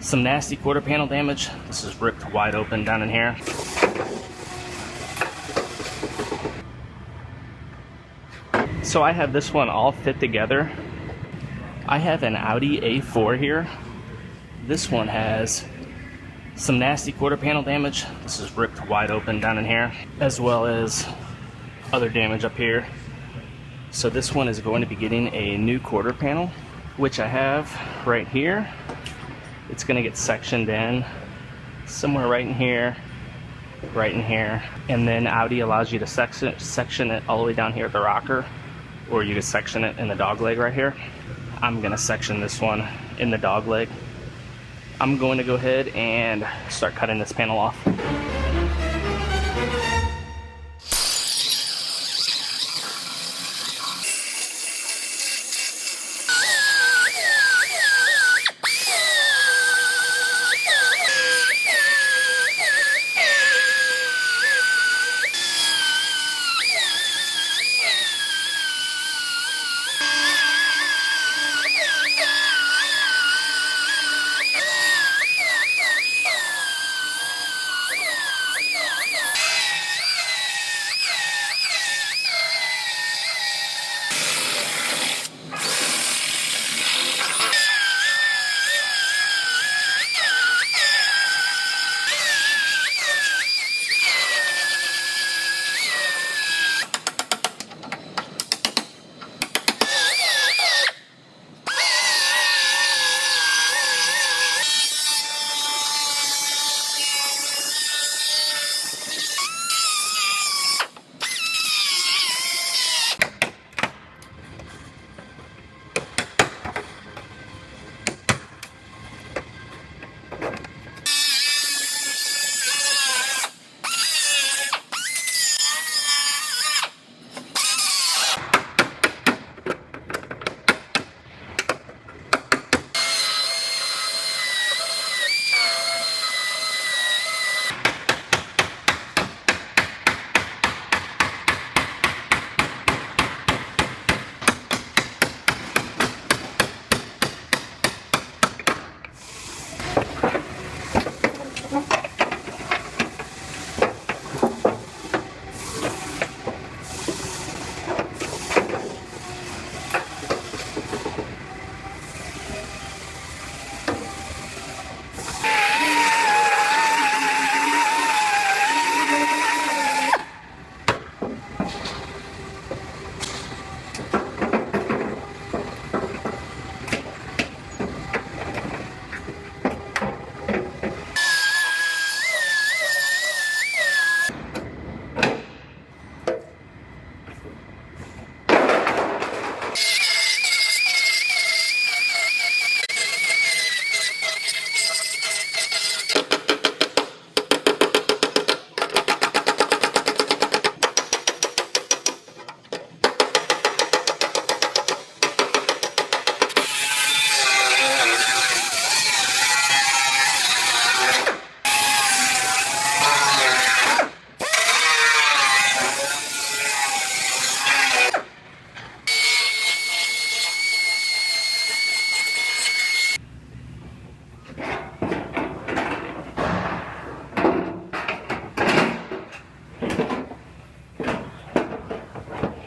Some nasty quarter panel damage. This is ripped wide open down in here. So I have this one all fit together. I have an Audi A4 here. This one has some nasty quarter panel damage. This is ripped wide open down in here, as well as other damage up here. So this one is going to be getting a new quarter panel, which I have right here. It's going to get sectioned in somewhere right in here, and then Audi allows you to section it all the way down here at the rocker, or you can section it in the dog leg right here. I'm going to section this one in the dog leg. I'm going to go ahead and start cutting this panel off.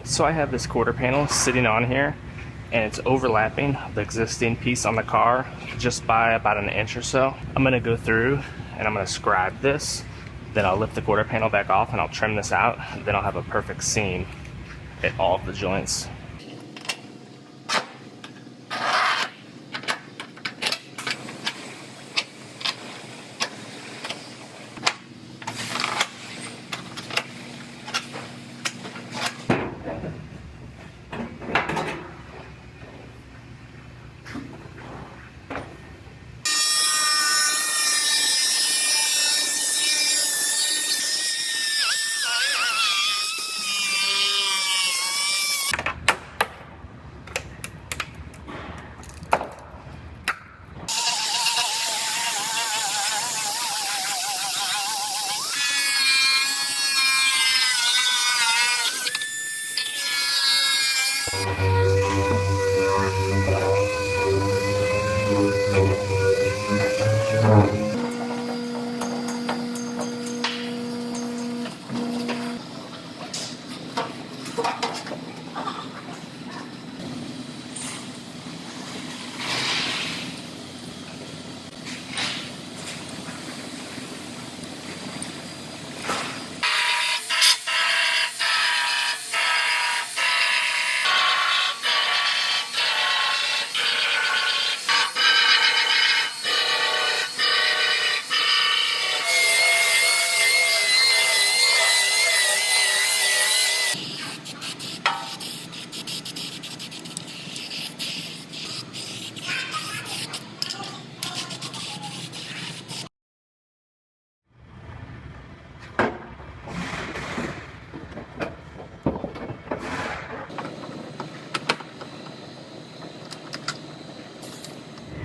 So I have this quarter panel sitting on here, and it's overlapping the existing piece on the car just by about an inch or so. I'm going to go through and I'm going to scribe this, then I'll lift the quarter panel back off and I'll trim this out, then I'll have a perfect seam at all of the joints.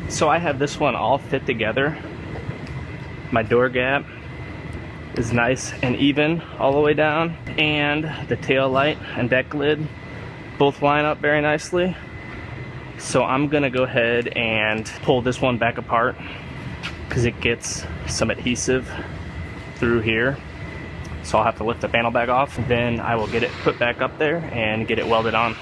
So I have this one all fit together. My door gap is nice and even all the way down, and the tail light and deck lid both line up very nicely. So I'm gonna go ahead and pull this one back apart because it gets some adhesive through here. So I'll have to lift the panel back off, then I will get it put back up there and get it welded on.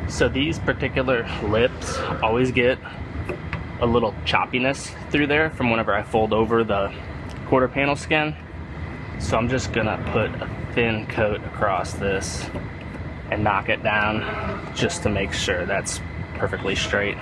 So these particular lips always get a little choppiness through there from whenever I fold over the quarter panel skin. So I'm just gonna put a thin coat across this and knock it down just to make sure that's perfectly straight.